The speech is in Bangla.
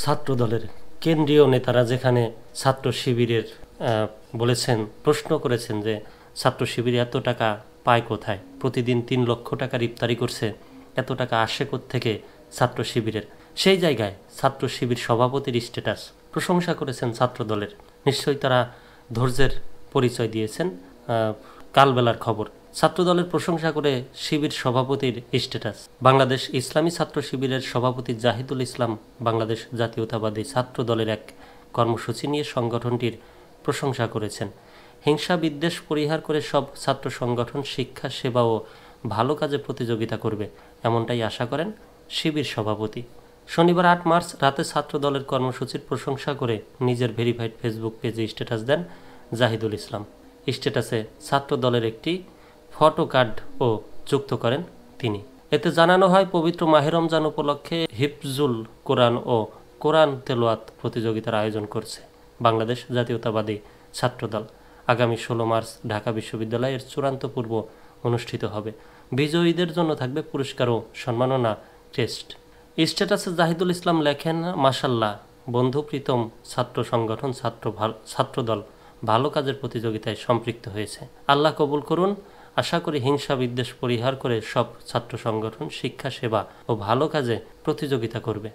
ছাত্রদলের কেন্দ্রীয় নেতারা যেখানে ছাত্র শিবিরের বলেছেন, প্রশ্ন করেছেন যে ছাত্র শিবির এত টাকা পায় কোথায়, প্রতিদিন ৩ লক্ষ টাকার ইফতারি করছে, এত টাকা আসে থেকে ছাত্র শিবিরের, সেই জায়গায় ছাত্র শিবির সভাপতির স্ট্যাটাস প্রশংসা করেছেন ছাত্রদলের। নিশ্চয়ই তারা ধৈর্যের পরিচয় দিয়েছেন। কালবেলার খবর, ছাত্রদলের প্রশংসা করে শিবির সভাপতির স্ট্যাটাস। বাংলাদেশ ইসলামী ছাত্র শিবিরের সভাপতি জাহিদুল ইসলাম বাংলাদেশ জাতীয়তাবাদী ছাত্র দলের এক কর্মসূচি নিয়ে সংগঠনটির প্রশংসা করেছেন। হিংসা বিদ্বেষ পরিহার করে সব ছাত্র সংগঠন শিক্ষা সেবা ও ভালো কাজে প্রতিযোগিতা করবে, এমনটাই আশা করেন শিবির সভাপতি। শনিবার ৮ মার্চ রাতে ছাত্র দলের কর্মসূচির প্রশংসা করে নিজের ভেরিফাইড ফেসবুক পেজে স্ট্যাটাস দেন জাহিদুল ইসলাম। স্ট্যাটাসে ছাত্র দলের একটি ফটো কার্ডও যুক্ত করেন তিনি। এতে জানানো হয়, পবিত্র মাহে রমজান উপলক্ষে হিফজুল কোরআন ও কোরআন তেলাওয়াত প্রতিযোগিতার আয়োজন করছে বাংলাদেশ জাতীয়তাবাদী ছাত্রদল। আগামী ১৬ মার্চ ঢাকা বিশ্ববিদ্যালয়ের চূড়ান্ত পর্ব অনুষ্ঠিত হবে। বিজয়ীদের জন্য থাকবে পুরস্কার ও সম্মাননা টেস্ট। স্ট্যাটাসে জাহিদুল ইসলাম লেখেন, মাশাল্লাহ, বন্ধু প্রীতম ছাত্র সংগঠন ছাত্রদল ভালো কাজের প্রতিযোগিতায় সম্পৃক্ত হয়েছে। আল্লাহ কবুল করুন। আশা করি হিংসা বিদ্বেষ পরিহার করে সব ছাত্র সংগঠন শিক্ষা সেবা ও ভালো কাজে প্রতিযোগিতা করবে।